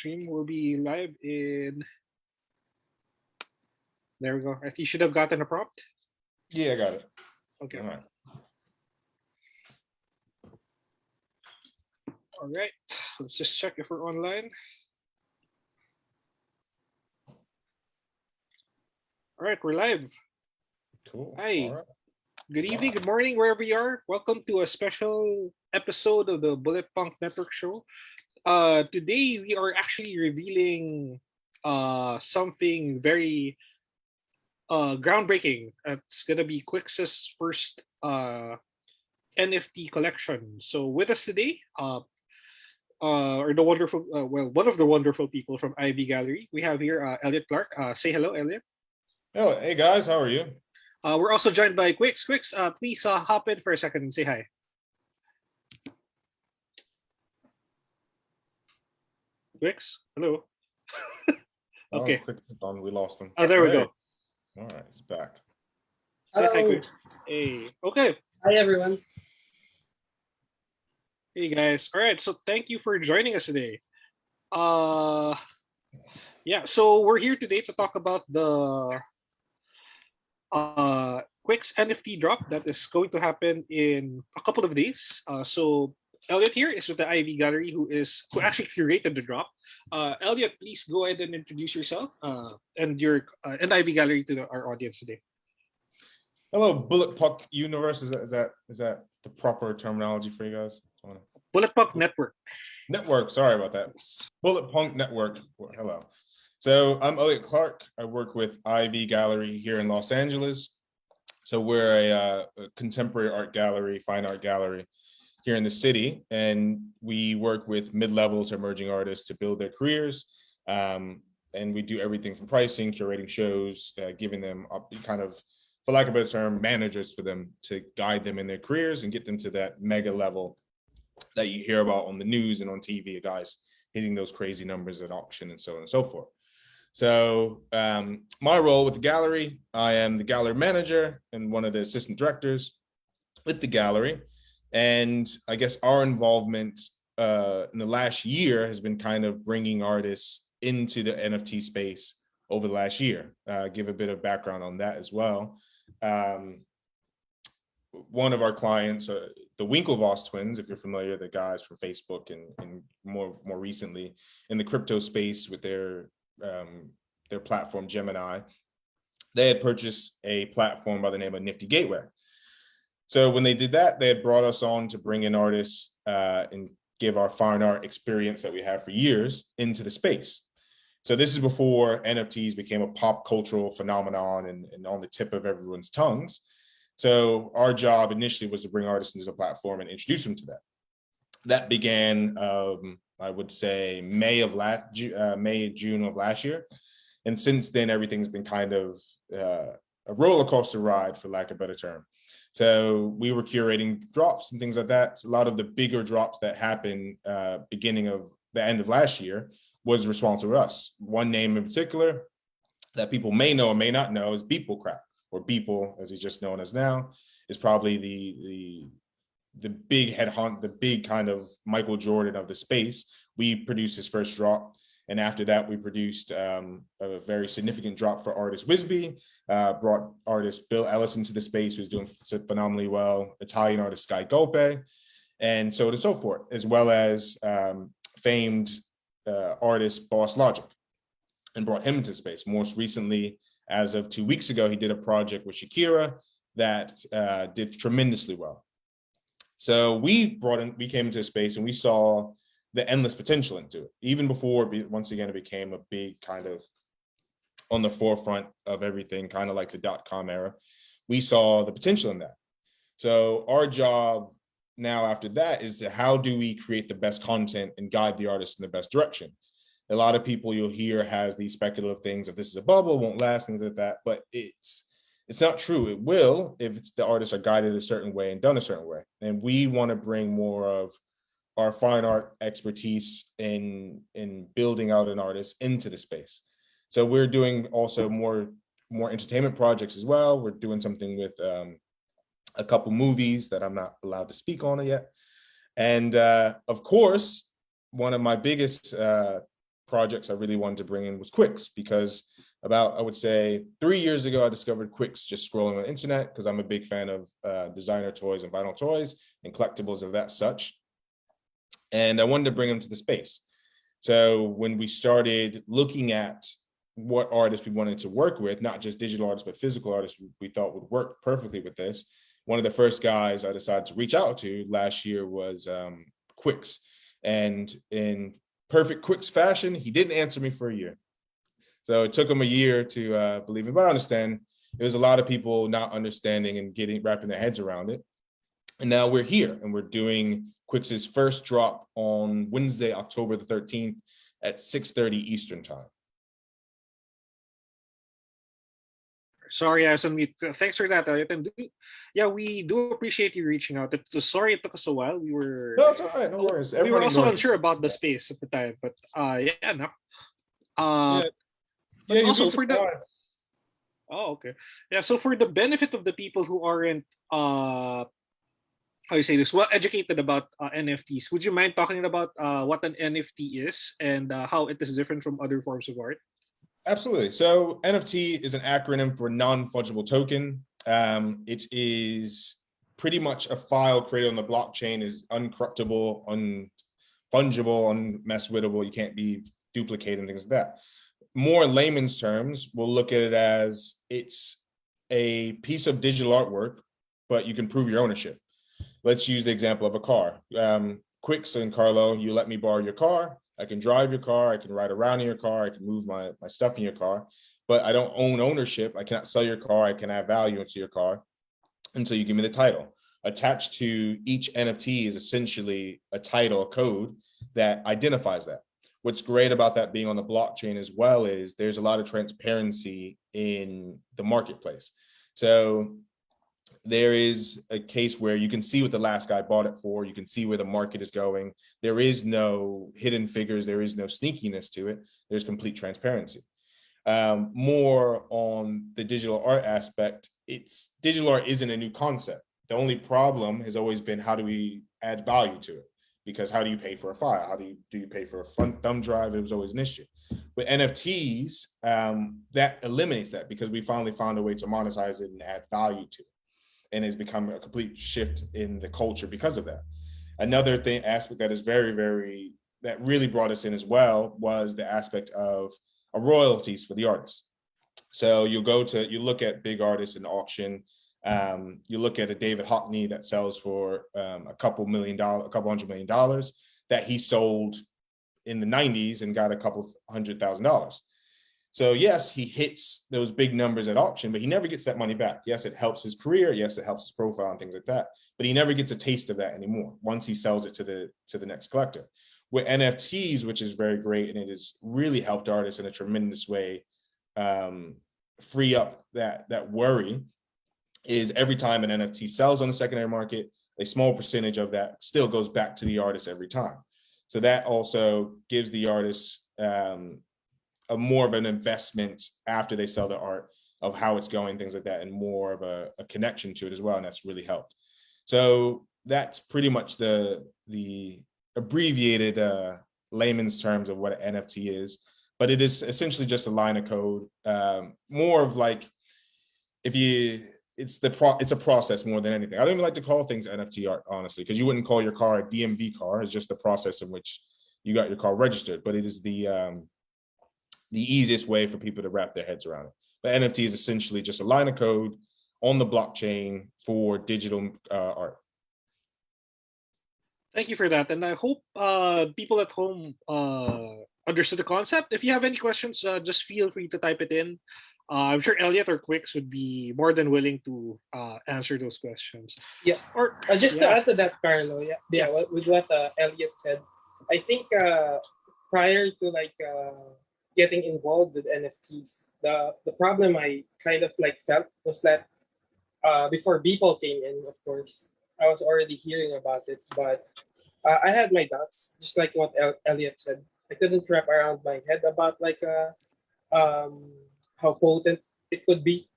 stream will be live in. There we go. I think you should have gotten a prompt. Yeah, I got it. Okay. All right. All right. Let's just check if we're online. All right, we're live. Cool. Hi. All right. Good evening, good morning, wherever you are. Welcome to a special episode of the Bulletpunk Network Show. Today we are actually revealing something very groundbreaking. It's gonna be Quicks' first NFT collection. So with us today, are the wonderful, one of the wonderful people from Ivy Gallery. We have here Elliot Clarke. Say hello, Elliot. Oh, hey guys, how are you? We're also joined by Quicks. Quicks, please hop in for a second and say hi. Quicks, hello. Okay. Oh, Quicks is gone. We lost him. Oh, there we go. All right, he's back. Say hi, Hello. Quicks. Hey. Okay. Hi, everyone. Hey guys. All right. So thank you for joining us today. Yeah. So we're here today to talk about the Quicks NFT drop that is going to happen in a couple of days. So Elliot here is with the Ivy Gallery, who actually curated the drop. Elliot, please go ahead and introduce yourself and your and Ivy Gallery to our audience today. Hello, Bulletpunk universe. Is that the proper terminology for you guys? Bulletpunk Network. Network. Sorry about that. Bulletpunk Network. Hello. So I'm Elliot Clarke. I work with Ivy Gallery here in Los Angeles. So we're a contemporary art gallery, fine art gallery here in the city, and we work with mid-level to emerging artists to build their careers. And we do everything from pricing, curating shows, giving them kind of, for lack of a better term, managers for them to guide them in their careers and get them to that mega level that you hear about on the news and on TV, guys hitting those crazy numbers at auction and so on and so forth. So my role with the gallery, I am the gallery manager and one of the assistant directors with the gallery. And I guess our involvement in the last year has been kind of bringing artists into the NFT space over the last year. Give a bit of background on that as well. One of our clients, the Winklevoss twins, if you're familiar, the guys from Facebook and more recently in the crypto space with their platform Gemini, they had purchased a platform by the name of Nifty Gateway. So when they did that, they had brought us on to bring in artists and give our fine art experience that we have for years into the space. So this is before NFTs became a pop cultural phenomenon and on the tip of everyone's tongues. So our job initially was to bring artists into the platform and introduce them to that. That began, I would say, June of last year. And since then, everything's been kind of a roller coaster ride, for lack of a better term. So we were curating drops and things like that. So a lot of the bigger drops that happened beginning of the end of last year was responsible to us. One name in particular that people may know or may not know is Beeple, or Beeple, as he's just known as now, is probably the big headhunt, the big kind of Michael Jordan of the space. We produced his first drop. And after that, we produced a very significant drop for artist Wisby, brought artist Bill Ellis into the space, who's doing phenomenally well, Italian artist Sky Golpe, and so on and so forth, as well as famed artist Boss Logic, and brought him into space. Most recently, as of 2 weeks ago, he did a project with Shakira that did tremendously well. So we came into space and we saw the endless potential into it, even before, once again, it became a big kind of on the forefront of everything, kind of like the .com era. We saw the potential in that. So our job now after that is how do we create the best content and guide the artist in the best direction? A lot of people you'll hear has these speculative things of this is a bubble, won't last, things like that, but it's not true. It will if the artists are guided a certain way and done a certain way. And we want to bring more of our fine art expertise in building out an artist into the space. So we're doing also more entertainment projects as well. We're doing something with a couple movies that I'm not allowed to speak on it yet. And of course, one of my biggest projects I really wanted to bring in was Quicks, because about, I would say 3 years ago, I discovered Quicks just scrolling on the internet, because I'm a big fan of designer toys and vinyl toys and collectibles of that such. And I wanted to bring them to the space. So when we started looking at what artists we wanted to work with, not just digital artists, but physical artists we thought would work perfectly with this, one of the first guys I decided to reach out to last year was Quicks. And in perfect Quicks fashion, he didn't answer me for a year. So it took him a year to believe it, but I understand. There was a lot of people not understanding and wrapping their heads around it. And now we're here, and we're doing Quicks' first drop on Wednesday, October the 13th at 6:30 Eastern time. Sorry, I was on mute. Thanks for that, Elliot. And yeah, we do appreciate you reaching out. Sorry it took us a while. No, it's all right. No worries. We were Everybody also ignores unsure it. about the space at the time, but yeah, no. Yeah, But you'd be also for the surprised. okay, yeah. So for the benefit of the people who aren't how you say this, well educated about NFTs, would you mind talking about what an NFT is and how it is different from other forms of art? Absolutely. So NFT is an acronym for non-fungible token. It is pretty much a file created on the blockchain, is uncorruptible, unfungible, unmesswittable. You can't be duplicated and things like that. More in layman's terms, we'll look at it as it's a piece of digital artwork, but you can prove your ownership. Let's use the example of a car. Quicks and Carlo, you let me borrow your car. I can drive your car. I can ride around in your car. I can move my stuff in your car, but I don't own ownership. I cannot sell your car. I can add value into your car until you give me the title. Attached to each NFT is essentially a title, a code that identifies that. What's great about that being on the blockchain as well is there's a lot of transparency in the marketplace. So there is a case where you can see what the last guy bought it for. You can see where the market is going. There is no hidden figures. There is no sneakiness to it. There's complete transparency. More on the digital art aspect, digital art isn't a new concept. The only problem has always been, how do we add value to it? Because how do you pay for a file? How do you pay for a thumb drive? It was always an issue. With NFTs, that eliminates that, because we finally found a way to monetize it and add value to it. And it's become a complete shift in the culture because of that. Another aspect that is that really brought us in as well was the aspect of royalties for the artists. So you look at big artists in auction. You look at a David Hockney that sells for a couple $100 million that he sold in the 90s and got a couple $100,000. So yes, he hits those big numbers at auction, but he never gets that money back. Yes, it helps his career. Yes, it helps his profile and things like that. But he never gets a taste of that anymore once he sells it to the next collector. With NFTs, which is very great, and it has really helped artists in a tremendous way, free up that worry, is every time an NFT sells on the secondary market, a small percentage of that still goes back to the artist every time. So that also gives the artists a more of an investment after they sell the art of how it's going, things like that, and more of a connection to it as well. And that's really helped. So that's pretty much the abbreviated layman's terms of what an NFT is, but it is essentially just a line of code, more of like, it's a process more than anything. I don't even like to call things NFT art, honestly, because you wouldn't call your car a DMV car. It's just the process in which you got your car registered, but it is the easiest way for people to wrap their heads around it. But NFT is essentially just a line of code on the blockchain for digital art. Thank you for that, and I hope people at home understood the concept. If you have any questions, just feel free to type it in. I'm sure Elliot or Quicks would be more than willing to answer those questions. Yes. Or Just to yeah, add to that, Carlo, yeah. with what Elliot said, I think prior to getting involved with NFTs, the problem I kind of felt was that before Beeple came in, of course, I was already hearing about it, but I had my doubts, just like what Elliot said. I couldn't wrap around my head about um, how potent it could be.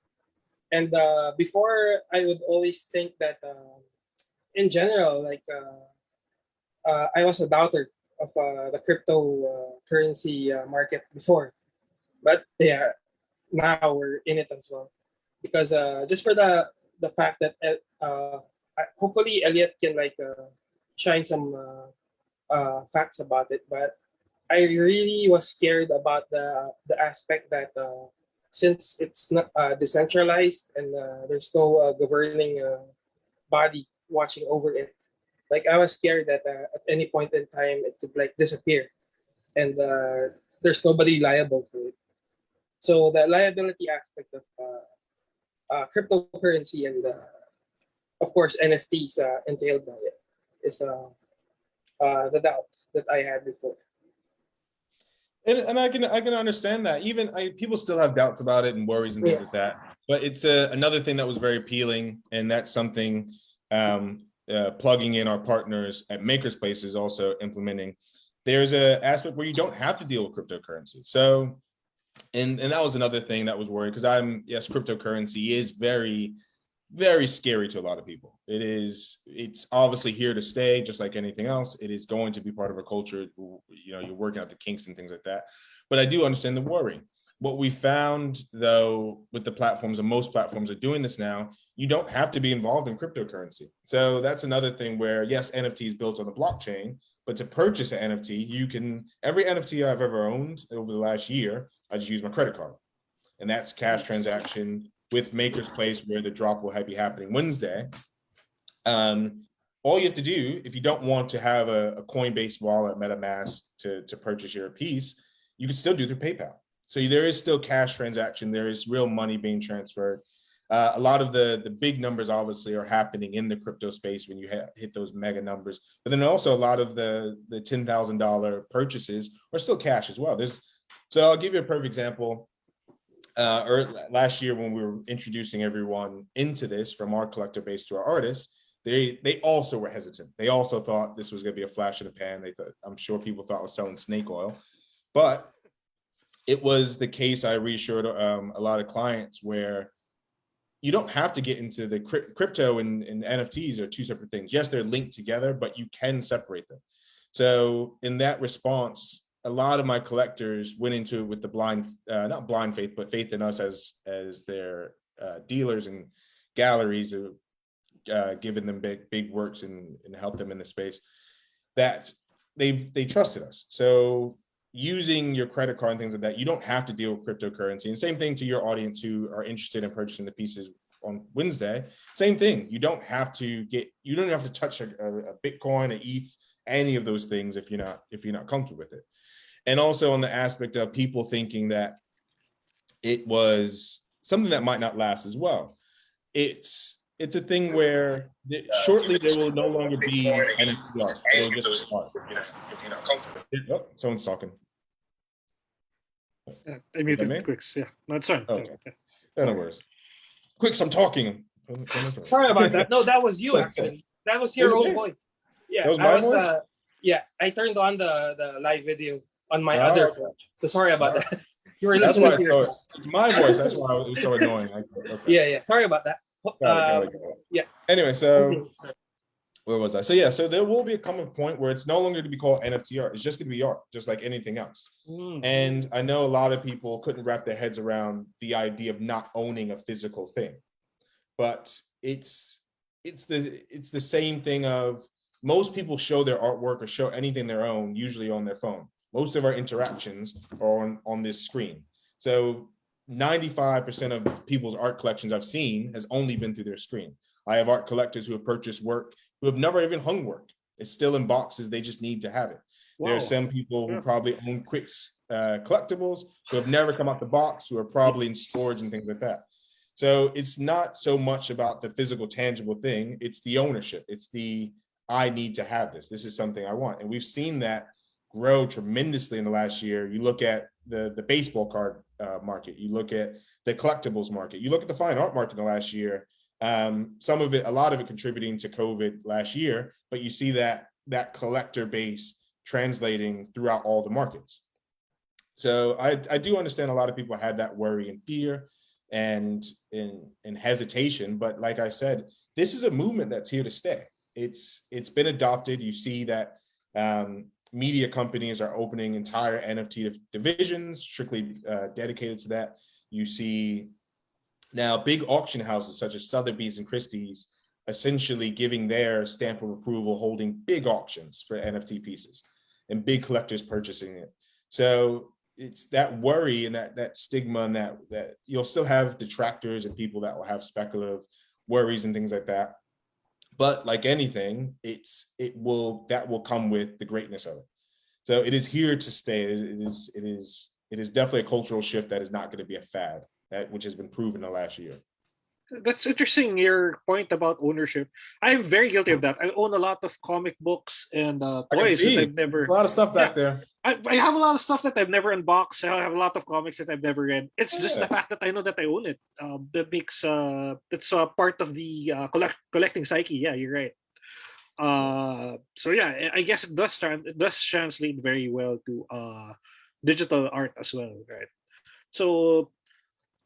And before, I would always think that in general, I was a doubter the cryptocurrency market before, but yeah, now we're in it as well because just for the fact that hopefully Elliot can like shine some facts about it, but I really was scared about the aspect that since it's not decentralized and there's no governing body watching over it. Like I was scared that at any point in time it could like disappear, and there's nobody liable for it. So the liability aspect of cryptocurrency and of course NFTs entailed by it is the doubt that I had before. And I can understand that. Even people still have doubts about it and worries and things like that. But it's another thing that was very appealing, and that's something plugging in our partners at Makerspace is also implementing. There's an aspect where you don't have to deal with cryptocurrency. So, and that was another thing that was worried, because yes, cryptocurrency is very, very scary to a lot of people. It's obviously here to stay, just like anything else. It is going to be part of a culture. You're working out the kinks and things like that. But I do understand the worry. What we found, though, with the platforms, and most platforms are doing this now, you don't have to be involved in cryptocurrency. So that's another thing where, yes, NFT is built on the blockchain, but to purchase an NFT, every NFT I've ever owned over the last year, I just use my credit card. And that's cash transaction with Makerspace, where the drop will be happening Wednesday. All you have to do, if you don't want to have a Coinbase wallet, MetaMask to purchase your piece, you can still do through PayPal. So there is still cash transaction. There is real money being transferred. A lot of the big numbers obviously are happening in the crypto space when you hit those mega numbers. But then also a lot of the $10,000 purchases are still cash as well. So I'll give you a perfect example. Last year when we were introducing everyone into this, from our collector base to our artists, they also were hesitant. They also thought this was going to be a flash in the pan. I'm sure people thought I was selling snake oil, but it was the case. I reassured a lot of clients where you don't have to get into the crypto and NFTs are two separate things. Yes, they're linked together, but you can separate them. So in that response, a lot of my collectors went into it with the not blind faith, but faith in us as their dealers and galleries of giving them big works and help them in the space, that they trusted us. So using your credit card and things like that, you don't have to deal with cryptocurrency. And same thing to your audience who are interested in purchasing the pieces on Wednesday. Same thing. You don't have to touch a Bitcoin, an ETH, any of those things if you're not comfortable with it. And also on the aspect of people thinking that it was something that might not last as well. It's a thing where shortly there will no longer be NFT art. It'll just be art. Oh, someone's talking. Yeah, I muted Quiccs. Yeah, no, it's fine. Okay. Yeah. No worries. Quicks, I'm talking. Sorry about that. No, that was you actually. That was your own voice. Yeah, that was my voice? Yeah, I turned on the live video on my other phone. So sorry about that. You were That's listening why to my voice. That's why it was so annoying. Okay. Yeah. Sorry about that. Got it. Yeah. Anyway, so where was I? So yeah, so there will be a common point where it's no longer to be called NFT art. It's just going to be art, just like anything else. And I know a lot of people couldn't wrap their heads around the idea of not owning a physical thing, but it's the same thing of most people show their artwork or show anything their own, usually on their phone. Most of our interactions are on this screen. So 95% of people's art collections I've seen has only been through their screen. I have art collectors who have purchased work who have never even hung work. It's still in boxes. They just need to have it. Wow. There are some people who probably own Quiccs collectibles who have never come out the box, who are probably in storage and things like that. So it's not so much about the physical, tangible thing. It's the ownership. It's I need to have this. This is something I want. And we've seen that grow tremendously in the last year. You look at the baseball card market. You look at the collectibles market. You look at the fine art market in the last year. A lot of it contributing to COVID last year, but you see that collector base translating throughout all the markets. So I do understand a lot of people had that worry and fear and hesitation, but like I said, this is a movement that's here to stay. It's been adopted. You see that media companies are opening entire NFT divisions strictly dedicated to that. You see now big auction houses such as Sotheby's and Christie's essentially giving their stamp of approval, holding big auctions for NFT pieces and big collectors purchasing it. So it's that worry and that stigma, and that you'll still have detractors and people that will have speculative worries and things like that. But like anything, that will come with the greatness of it. So it is here to stay. It is definitely a cultural shift that is not going to be a fad, which has been proven the last year. That's interesting. Your point about ownership. I'm very guilty of that. I own a lot of comic books and I can toys that see I've never. there's a lot of stuff back Yeah, there. I have a lot of stuff that I've never unboxed. I have a lot of comics that I've never read. It's just the Yeah. fact that I know that I own it. That makes that's part of the collecting psyche. Yeah, you're right. So yeah, I guess it does translate very well to digital art as well, right? So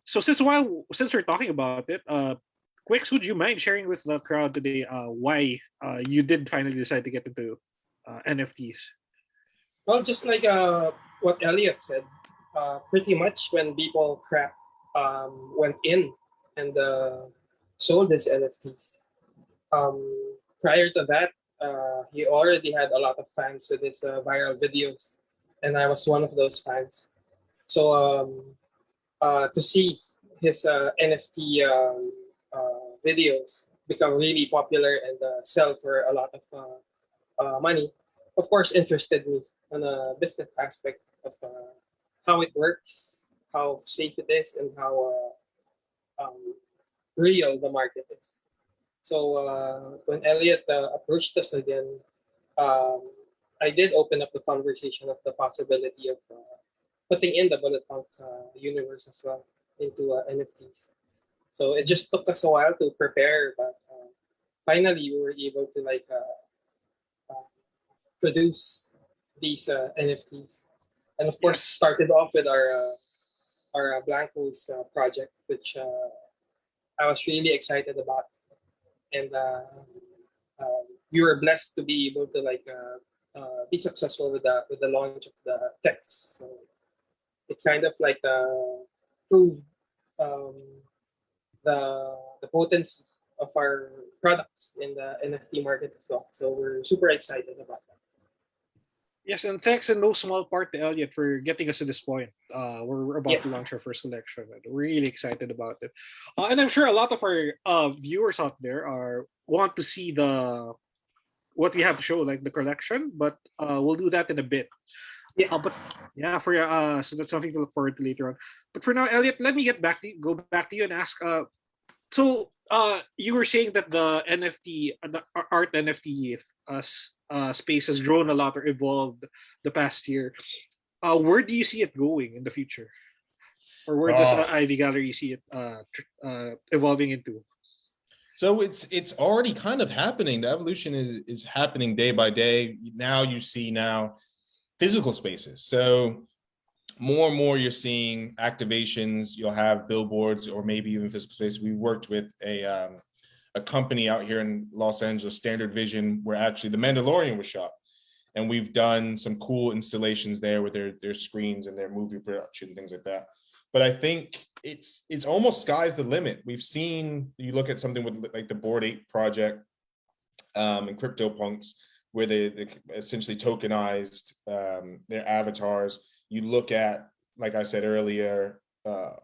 since we're talking about it, Quicks, would you mind sharing with the crowd today why you did finally decide to get into NFTs? Well, just like what Elliot said, pretty much when people crap went in and sold his NFTs. Prior to that, he already had a lot of fans with his viral videos, and I was one of those fans. So to see his NFT videos become really popular and sell for a lot of money, of course, interested me on a business aspect of how it works, how safe it is, and how real the market is. So when Elliot approached us again, um, I did open up the conversation of the possibility of putting in the Bulletpunk universe as well into NFTs. So it just took us a while to prepare, but finally we were able to uh, produce these NFTs, and of course Yes. started off with our Blancos project, which I was really excited about, and we were blessed to be able to be successful with the launch of the text. So it kind of proved um, the potency of our products in the NFT market as well. So we're super excited about that. Yes, and thanks in no small part to Elliot for getting us to this point. We're about Yeah, to launch our first collection. And we're really excited about it, and I'm sure a lot of our viewers out there are want to see the what we have to show, like the collection. But we'll do that in a bit. yeah. But yeah, for so that's something to look forward to later on. But for now, Elliot, let me get back to you, go back to you and ask. So you were saying that the NFT, the art NFT space has grown a lot or evolved the past year. Where do you see it going in the future, or where does Oh, Ivy Gallery see it evolving into? so it's already kind of happening. The evolution is happening day by day. Now you see physical spaces. So more and more you're seeing activations. You'll have billboards or maybe even physical spaces. We worked with a company out here in Los Angeles, Standard Vision, where actually The Mandalorian was shot. And we've done some cool installations there with their screens and their movie production, things like that. But I think it's almost sky's the limit. We've seen, you look at something with like the Bored Ape project and CryptoPunks, where they essentially tokenized their avatars. You look at, like I said earlier,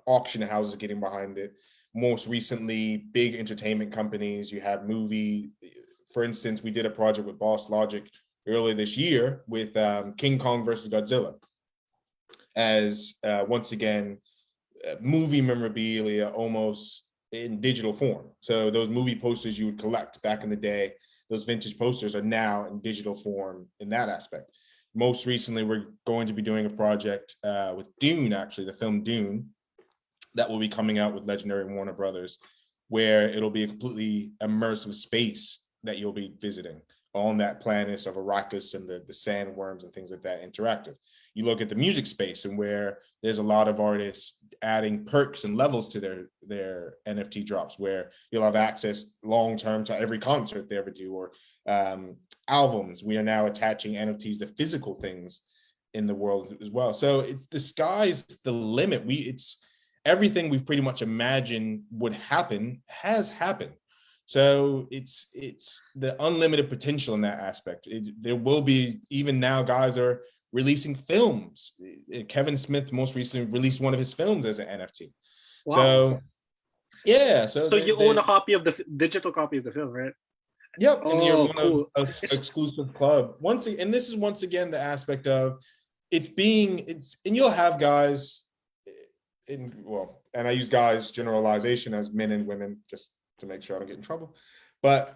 auction houses getting behind it. Most recently, big entertainment companies. You have for instance, we did a project with Boss Logic earlier this year with King Kong versus Godzilla as once again movie memorabilia almost in digital form. So those movie posters you would collect back in the day, those vintage posters are now in digital form in that aspect. Most recently, we're going to be doing a project with Dune, actually, the film Dune, that will be coming out with Legendary Warner Brothers, where it'll be a completely immersive space that you'll be visiting on that planet of Arrakis and the sandworms and things like that, interactive. You look at the music space and where there's a lot of artists adding perks and levels to their NFT drops, where you'll have access long term to every concert they ever do, or albums. We are now attaching NFTs to physical things in the world as well. So it's the sky's the limit. It's everything we've pretty much imagined would happen has happened. So it's the unlimited potential in that aspect. There will be, even now, guys are releasing films. Kevin Smith most recently released one of his films as an NFT. Wow. So yeah, so you own a copy of the digital copy of the film, right? Yep, and you're one cool. of exclusive club. And this is once again the aspect of and you'll have guys and I use guys generalization as men and women just to make sure I don't get in trouble. But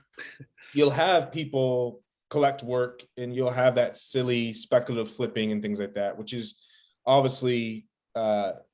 you'll have people collect work, and you'll have that silly speculative flipping and things like that, which is obviously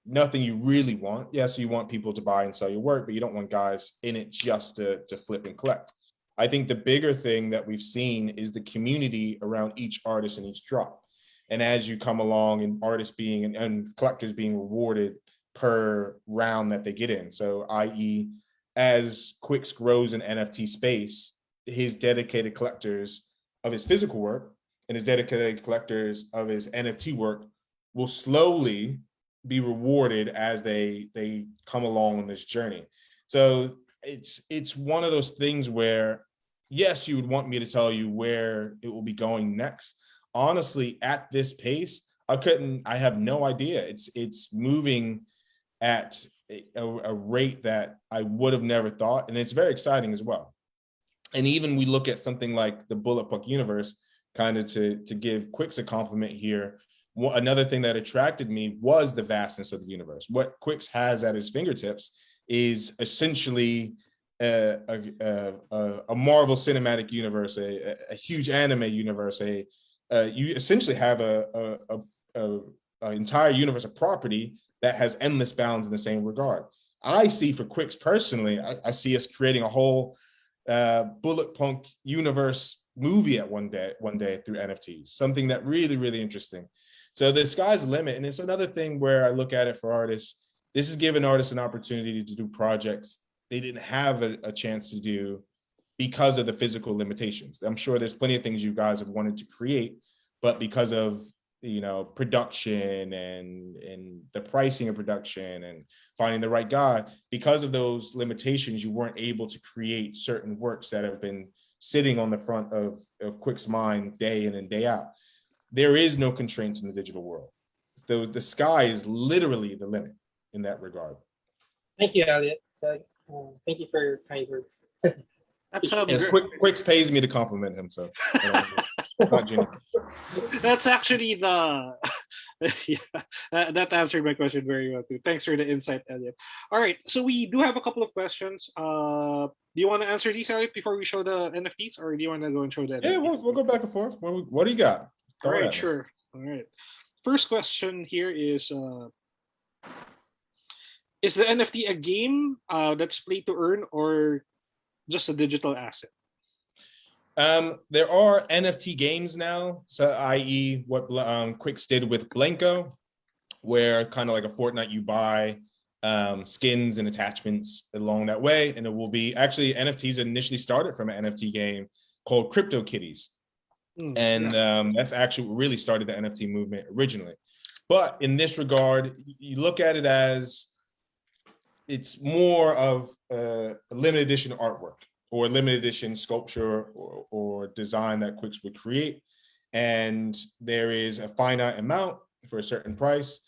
nothing you really want. Yes, you want people to buy and sell your work, but you don't want guys in it just to flip and collect. I think the bigger thing that we've seen is the community around each artist and each drop. And as you come along, and artists being and collectors being rewarded per round that they get in. So i.e., as Quicks grows in NFT space, his dedicated collectors of his physical work and his dedicated collectors of his NFT work will slowly be rewarded as they come along on this journey. So it's one of those things where, yes, you would want me to tell you where it will be going next. Honestly, at this pace, I have no idea. It's moving at a rate that I would have never thought, and it's very exciting as well. And even we look at something like the Bulletpunk universe, kind of to give Quicks a compliment here. Another thing that attracted me was the vastness of the universe. What Quicks has at his fingertips is essentially a Marvel cinematic universe, a huge anime universe. You essentially have an entire universe of property that has endless bounds in the same regard. I see for Quicks personally, I see us creating a whole Bulletpunk universe movie at one day through NFTs, something that really, really interesting. So the sky's the limit. And it's another thing where I look at it for artists. This is giving artists an opportunity to do projects they didn't have a chance to do because of the physical limitations. I'm sure there's plenty of things you guys have wanted to create, but because of production and the pricing of production and finding the right guy, because of those limitations, you weren't able to create certain works that have been sitting on the front of Quick's mind day in and day out. There is no constraints in the digital world. The sky is literally the limit in that regard. Thank you, Elliot. Thank you for your kind words. Absolutely. Yes, Quicks pays me to compliment him, so not genuine. That's actually the that answered my question very well too. Thanks for the insight, Elliot. All right, so we do have a couple of questions. Do you want to answer these, Elliot, before we show the NFTs, or do you want to go and show the NFTs? Yeah, we'll go back and forth. What do you got? All right, sure. All right. First question here is the NFT a game that's play to earn, or just a digital asset? There are NFT games now, so i.e. what Quicks did with Blanco, where kind of like a Fortnite, you buy skins and attachments along that way, and it will be actually NFTs initially started from an NFT game called Crypto Kitties, and that's actually what really started the NFT movement originally. But in this regard, you look at it as it's more of a limited edition artwork or limited edition sculpture or design that Quicks would create. And there is a finite amount for a certain price.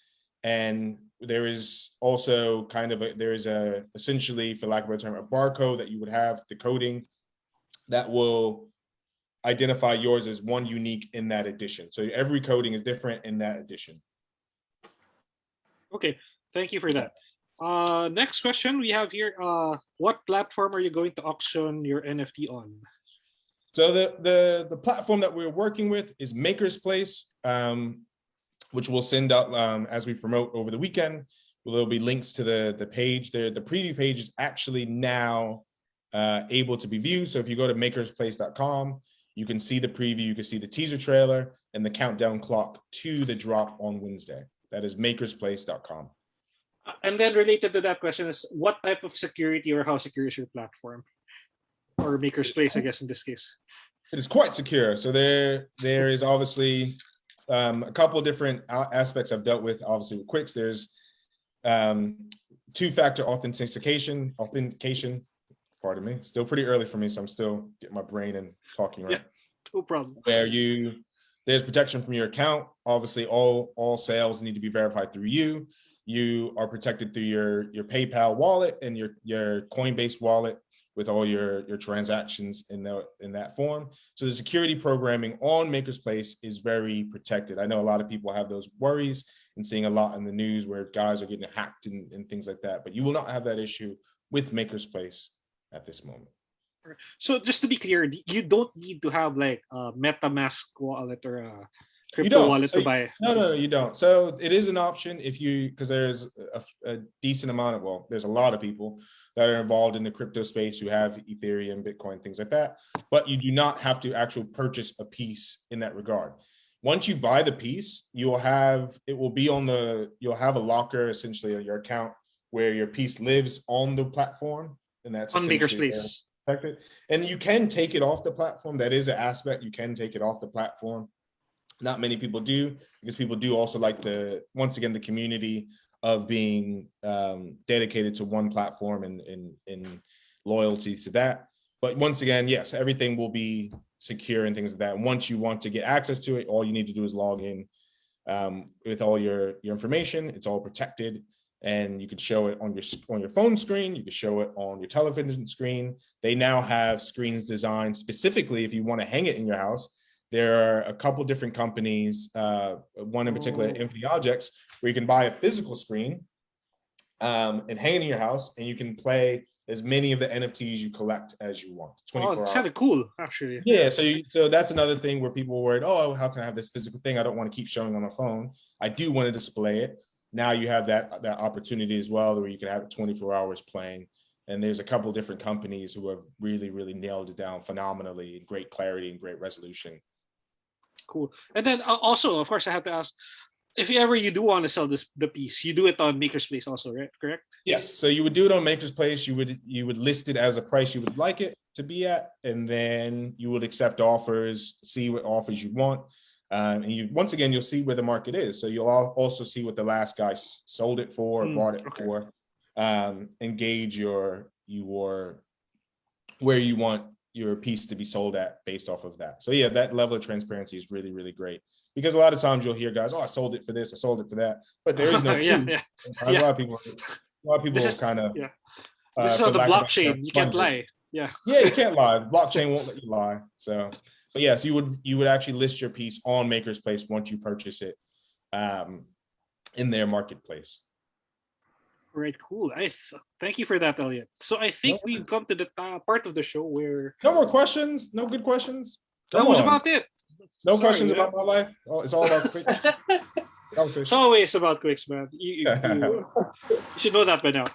And there is also essentially, for lack of a better term, a barcode that you would have, the coding that will identify yours as one unique in that edition. So every coding is different in that edition. Okay, thank you for that. Next question we have here, what platform are you going to auction your NFT on? So the platform that we're working with is Maker's Place, which we'll send out as we promote over the weekend. There'll be links to the page there. The preview page is actually now able to be viewed. So if you go to makersplace.com, you can see the preview, you can see the teaser trailer and the countdown clock to the drop on Wednesday. That is makersplace.com. And then related to that question is, what type of security or how secure is your platform or makerspace, I guess in this case? It is quite secure. So there is obviously a couple of different aspects I've dealt with. Obviously with Quicks, there's two-factor authentication. Pardon me. Still pretty early for me, so I'm still getting my brain and talking right. Yeah, no problem. Where there's protection from your account. Obviously, all sales need to be verified through you. You are protected through your PayPal wallet and your Coinbase wallet with all your transactions in that form. So the security programming on Makerspace is very protected. I know a lot of people have those worries and seeing a lot in the news where guys are getting hacked and things like that, but you will not have that issue with Makerspace at this moment. So just to be clear, you don't need to have like a MetaMask wallet or a You crypto don't. wallet So to buy. no, you don't. So it is an option if you, because there's a decent amount of, well, there's a lot of people that are involved in the crypto space who have Ethereum, Bitcoin, things like that. But you do not have to actually purchase a piece in that regard. Once you buy the piece, you'll have a locker essentially on your account where your piece lives on the platform, and that's On Makerspace. And you can take it off the platform. That is an aspect. You can take it off the platform. Not many people do, because people do also like once again, the community of being dedicated to one platform and loyalty to that. But once again, yes, everything will be secure and things like that. And once you want to get access to it, all you need to do is log in with all your information. It's all protected, and you can show it on your phone screen. You can show it on your television screen. They now have screens designed specifically if you want to hang it in your house. There are a couple different companies, one in particular, Infinity Objects, where you can buy a physical screen and hang it in your house, and you can play as many of the NFTs you collect as you want. 24 Oh, it's hours. kind of cool, actually. Yeah, so that's another thing where people were worried, oh, how can I have this physical thing? I don't want to keep showing on my phone. I do want to display it. Now you have that opportunity as well, where you can have it 24 hours playing. And there's a couple of different companies who have really, really nailed it down phenomenally in great clarity and great resolution. Cool. And then also, of course, I have to ask, if you do want to sell the piece, you do it on Makerspace also, right? Correct? Yes. So you would do it on Makerspace. You would list it as a price you would like it to be at, and then you would accept offers, see what offers you want. And once again, you'll see where the market is. So you'll also see what the last guy sold it for, bought it for, and gauge your where you want your piece to be sold at based off of that. So yeah, that level of transparency is really, really great, because a lot of times you'll hear guys, oh, I sold it for this, I sold it for that, but there is no proof. A lot of people kind of this is on the blockchain. You can't lie. Yeah, you can't lie. Blockchain won't let you lie. So, but yes, you would actually list your piece on Makerspace once you purchase it in their marketplace. Right, cool. Thank you for that, Elliot. So I think we've come to the part of the show where no more questions, no good questions. That was about it. No questions about my life. Oh, it's all about Quicks. It's always about Quicks, man. You should know that by now.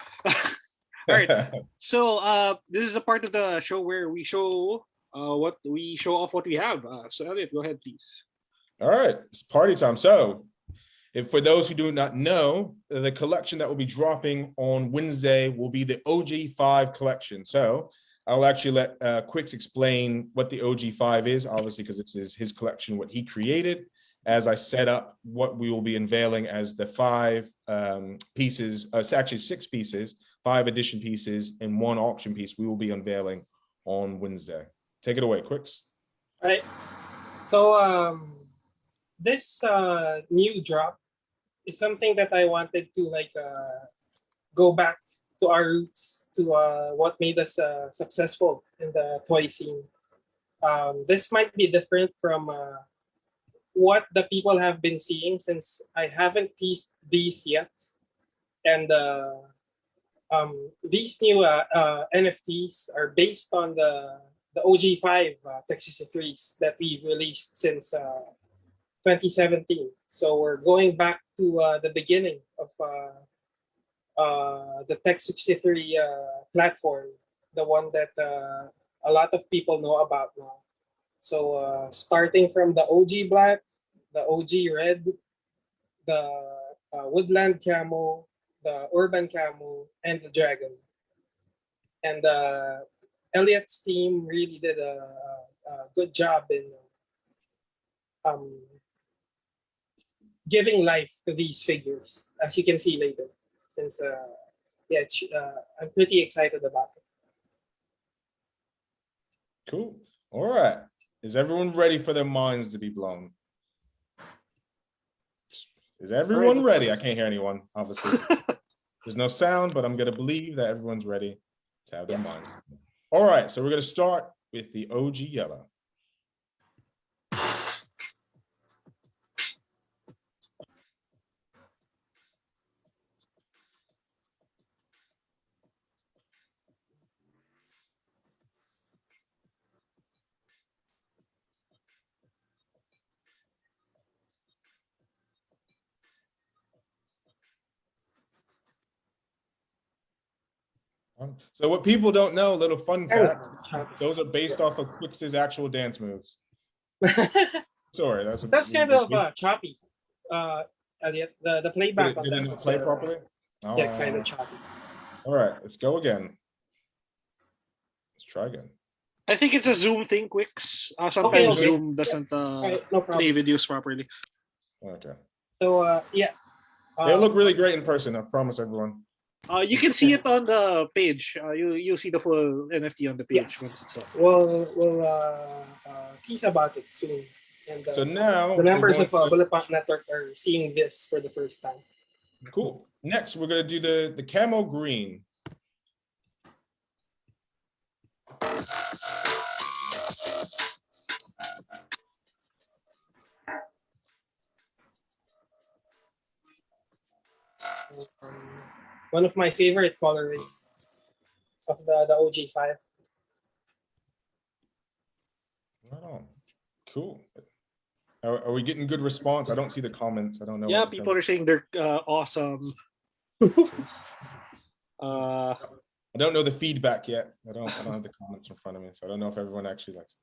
All right. So this is a part of the show where we show off what we have. So Elliot, go ahead, please. All right, it's party time. So, for those who do not know, the collection that will be dropping on Wednesday will be the OG5 collection. So I'll actually let Quicks explain what the OG5 is, obviously, because it's his collection, what he created, as I set up what we will be unveiling as the 5 pieces, it's actually 6 pieces, 5 edition pieces, and 1 auction piece we will be unveiling on Wednesday. Take it away, Quicks. All right. So this new drop is something that I wanted to go back to our roots, to what made us successful in the toy scene. This might be different from what the people have been seeing, since I haven't teased these yet. And these new NFTs are based on the OG5 Tech63s that we've released since 2017. So we're going back to the beginning of the Tech63 platform, the one that a lot of people know about now. So starting from the OG Black, the OG Red, the Woodland Camo, the urban camo, and the dragon. And Elliot's team really did a good job in um, giving life to these figures, as you can see later. Since yeah, I'm pretty excited about it. Cool. All right. Is everyone ready for their minds to be blown? Is everyone ready? I can't hear anyone, obviously. There's no sound, but I'm going to believe that everyone's ready to have their minds. All right. So we're going to start with the OG yellow. So what people don't know, little fun fact, those are based off of Quicks' actual dance moves. Sorry, that's kind of choppy. Elliot, the playback on did that it not was, play properly? Oh. Yeah, kind of choppy. All right, let's go again. Let's try again. I think it's a Zoom thing, Quicks. Sometimes Okay. Zoom doesn't Right, no play videos properly. Okay. So yeah. They look really great in person, I promise everyone. You can see it on the page. You'll see the full NFT on the page. Yes. Once it's up. We'll tease about it soon. And So now the members of Bulletpunk Network are seeing this for the first time. Cool. Next, we're going to do the camo green. One of my favorite colorways of the OG5. Right on. Cool. Are we getting good response? I don't see the comments. I don't know. Yeah, people are saying they're awesome. I don't know the feedback yet. I don't have the comments in front of me, so I don't know if everyone actually likes it.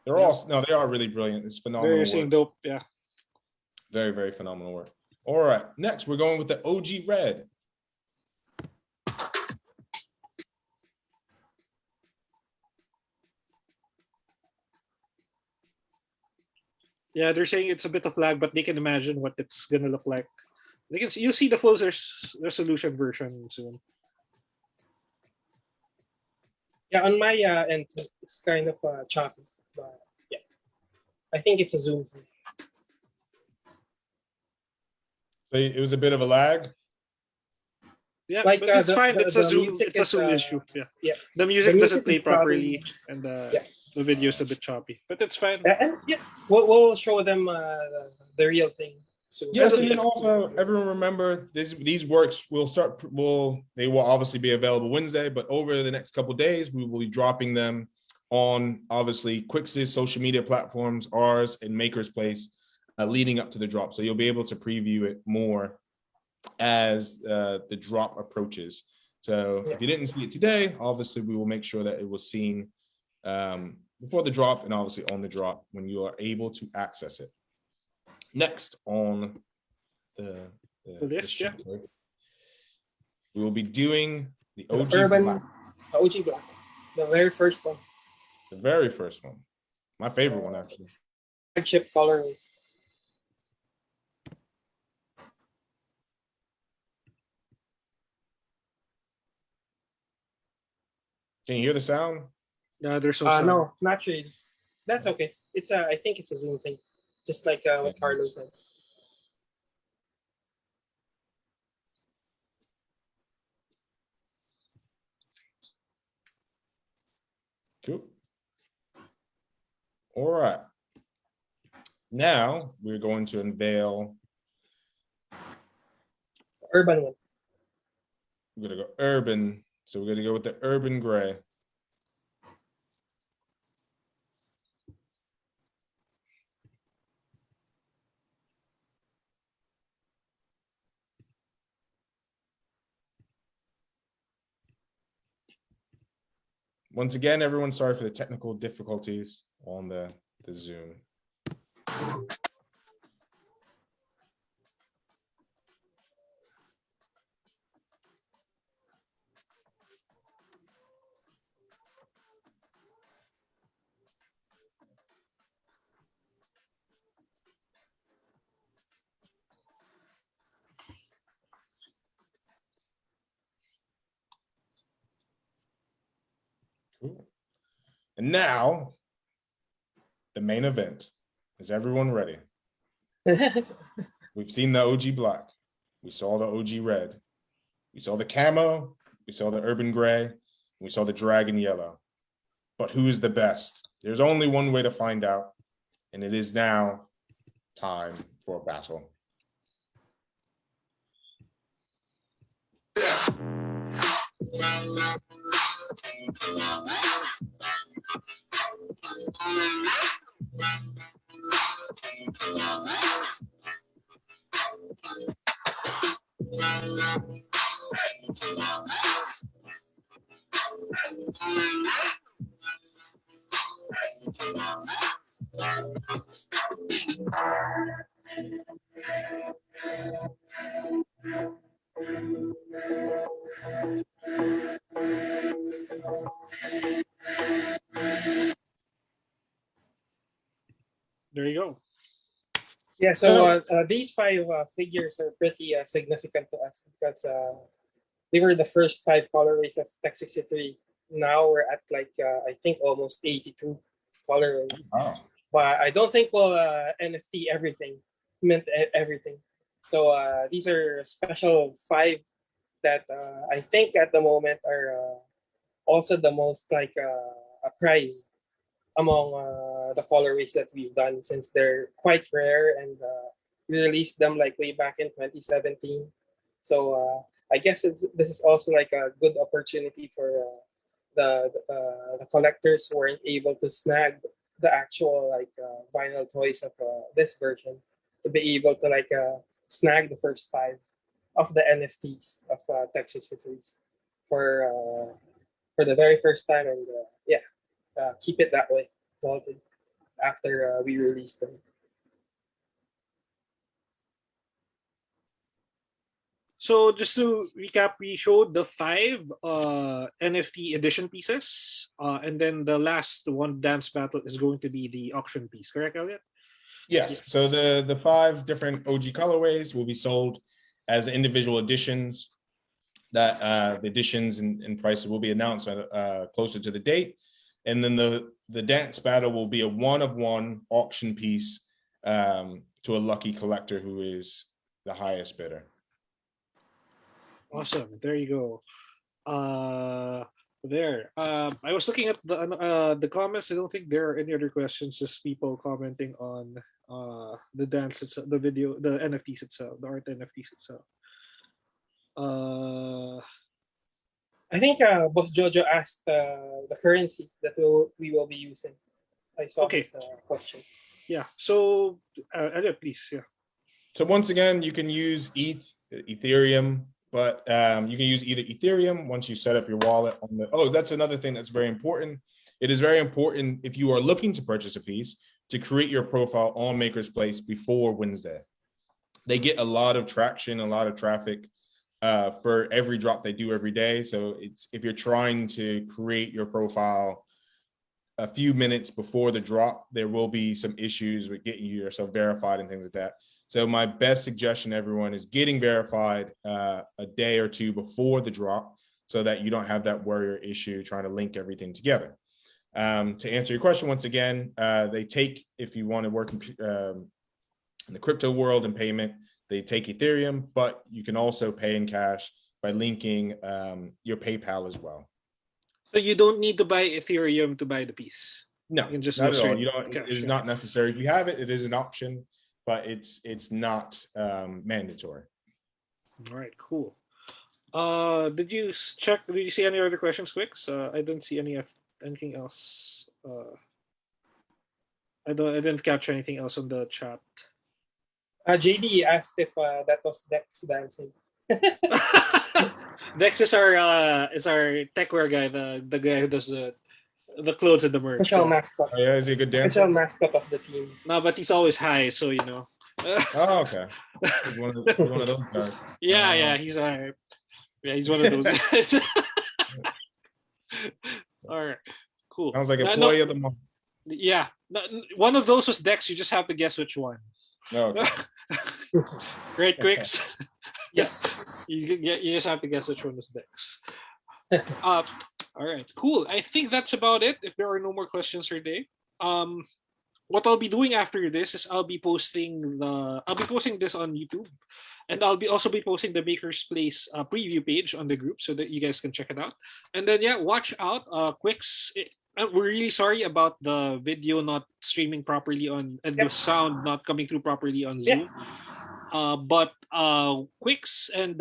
They're all they are really brilliant. It's phenomenal. They're saying dope, yeah. Very, very phenomenal work. All right, next we're going with the OG red. Yeah, they're saying it's a bit of lag, but they can imagine what it's gonna look like. You'll see the full resolution version soon. Yeah, on my end, it's kind of choppy, but yeah, I think it's a Zoom thing. So it was a bit of a lag. Yeah, like, but it's fine. It's a Zoom. It's a Zoom issue. Yeah. Yeah. The music doesn't play properly, and the video is a bit choppy, but it's fine. And yeah, we'll show them the real thing soon. Yes, and then also everyone remember these works they will obviously be available Wednesday, but over the next couple of days we will be dropping them on obviously Quicks' social media platforms, ours, and Maker's Place, leading up to the drop. So you'll be able to preview it more as the drop approaches. So if you didn't see it today, obviously we will make sure that it was seen before the drop and obviously on the drop when you are able to access it. Next on the list, we will be doing the OG Urban Black. OG Black, the very first one. The very first one, my favorite one actually. Flagship colorway. Can you hear the sound? Yeah, there's no sound. No, not really. That's okay. It's I think it's a Zoom thing, just like what Carlo said. Cool. All right. Now we're going to unveil urban one. We're gonna go urban. So we're gonna go with the urban gray. Once again, everyone, sorry for the technical difficulties on the Zoom. And now, the main event. Is everyone ready? We've seen the OG black. We saw the OG red. We saw the camo. We saw the urban gray. We saw the dragon yellow. But who is the best? There's only one way to find out. And it is now time for a battle. There you go. Yeah, so these five figures are pretty significant to us because they were the first five colorways of Tech 63. Now we're at like I think almost 82 colorways. Oh. But I don't think we'll NFT everything, mint everything. So these are special five that I think at the moment are also the most like prized among the colorways that we've done, since they're quite rare, and we released them like way back in 2017. So I guess this is also like a good opportunity for the collectors who weren't able to snag the actual like vinyl toys of this version to be able to like snag the first five of the NFTs of Tech 63s for the very first time, and keep it that way vaulted after we release them. So just to recap, we showed the five NFT edition pieces, and then the last one, dance battle, is going to be the auction piece. Correct, Elliot? Yes. So the five different OG colorways will be sold as individual editions. That the editions and prices will be announced closer to the date. And then the dance battle will be a one-of-one auction piece to a lucky collector who is the highest bidder. Awesome. There you go. I was looking at the comments. I don't think there are any other questions. Just people commenting on the dance itself, the video, the NFTs itself, the art NFTs itself. I think Boss Jojo asked the currency that we will be using. I saw this question. Yeah. So, Elliot, please. Yeah. So once again, you can use Ethereum, but you can use either Ethereum once you set up your wallet. That's another thing that's very important. It is very important if you are looking to purchase a piece to create your profile on Maker's Place before Wednesday. They get a lot of traction, a lot of traffic for every drop they do every day. So if you're trying to create your profile a few minutes before the drop, there will be some issues with getting yourself verified and things like that. So my best suggestion to everyone is getting verified a day or two before the drop so that you don't have that worry or issue trying to link everything together. To answer your question, once again, they take, if you want to work in the crypto world and payment, they take Ethereum, but you can also pay in cash by linking your PayPal as well. So you don't need to buy Ethereum to buy the piece. No, you can just not at all. Cash. It is not necessary. If you have it, it is an option, but it's not mandatory. All right, cool. Did you check? Did you see any other questions, Quicks? I don't see anything else. I didn't catch anything else on the chat. JD asked if that was Dex dancing. Dex is our techwear guy, the guy who does the clothes and the merch. Official mascot. Oh, yeah, is he a good dancer? Official mascot of the team. No, but he's always high, so you know. Oh, okay. He's one of those guys. Yeah, he's one of those guys. All right, cool. Sounds like employee of the month. Yeah, one of those was Dex. You just have to guess which one. No. Okay. Right, Quicks? Yes. You just have to guess which one was Dex. All right, cool. I think that's about it. If there are no more questions for today, what I'll be doing after this is I'll be posting this on YouTube, and I'll be also be posting the Maker's Place preview page on the group so that you guys can check it out. And then yeah, watch out, Quicks. We're really sorry about the video not streaming properly on and the sound not coming through properly on Zoom. But Quicks and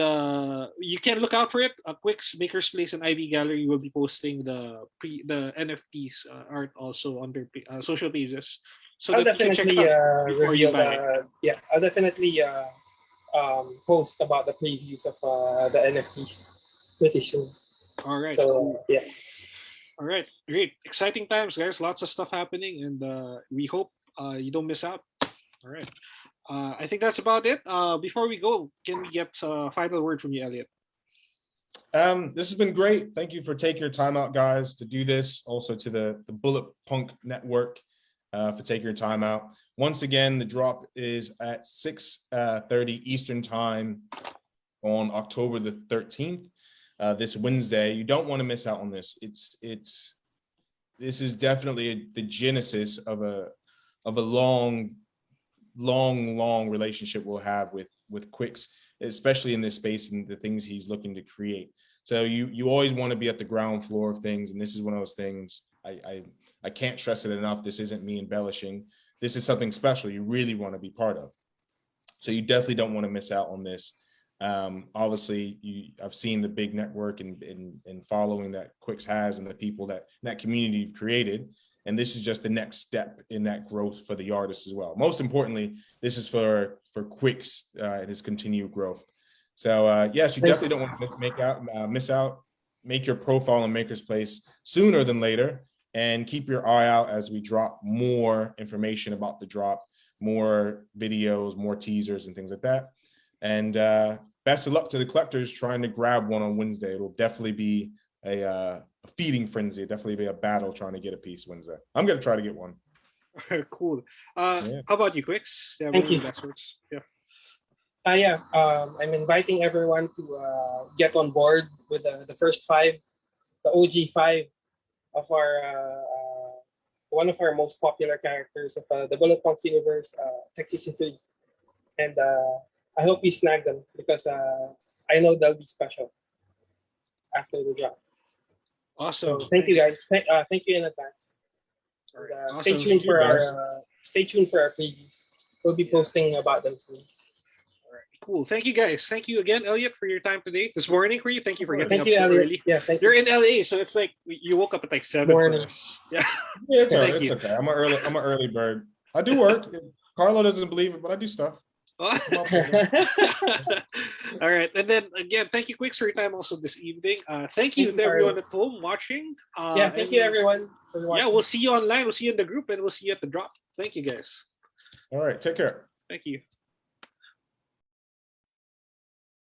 you can look out for it. Quicks, Maker's Place, and Ivy Gallery will be posting the NFTs art also on their social pages, so I'll that you can check definitely it out before you reveal buy it. I'll definitely post about the previews of the NFTs pretty soon. All right. So Cool. yeah, All right. Great. Exciting times, guys. Lots of stuff happening, and we hope you don't miss out. All right. I think that's about it. Before we go, can we get a final word from you, Elliot? This has been great. Thank you for taking your time out, guys, to do this. Also to the Bulletpunk network for taking your time out. Once again, the drop is at 6:30 Eastern time on October the 13th, this Wednesday. You don't want to miss out on this. This is definitely the genesis of a long relationship we'll have with Quicks, especially in this space and the things he's looking to create. So you always want to be at the ground floor of things, and this is one of those things. I can't stress it enough. This isn't me embellishing. This is something special you really want to be part of. So you definitely don't want to miss out on this. Obviously, I've seen the big network and following that Quicks has, and the people that community you've created. And this is just the next step in that growth for the artist as well. Most importantly, this is for Quicks and his continued growth. So yes, you definitely don't want to miss out. Make your profile on Maker's Place sooner than later, and keep your eye out as we drop more information about the drop, more videos, more teasers, and things like that. And best of luck to the collectors trying to grab one on Wednesday. It'll definitely be a feeding frenzy. Definitely be a battle trying to get a piece Wednesday. I'm gonna try to get one. Cool. How about you, Quicks? Thank you. Yeah. I'm inviting everyone to get on board with the first 5, the OG 5 of our one of our most popular characters of the Bulletpunk universe, Texas 3. And I hope you snag them because I know they'll be special after the drop. Awesome. So thank you, guys. Thank you in advance. Right. And, Awesome. stay tuned for our previews. We'll be posting about them soon. All right. Cool. Thank you, guys. Thank you again, Elliot, for your time today. This morning for you. Thank you for getting up so Elliot. early. Yeah, thank You're you. in LA, so it's like you woke up at like 7 Morning. for us. Yeah. Yeah, it's, Thank you. okay. I'm an early bird. I do work. Carlo doesn't believe it, but I do stuff. All right, and then again, thank you, Quicks, for your time also this evening. Thank you to everyone at home watching. Thank you everyone for watching. Yeah, we'll see you online. We'll see you in the group, and we'll see you at the drop. Thank you, guys. All right, take care. Thank you.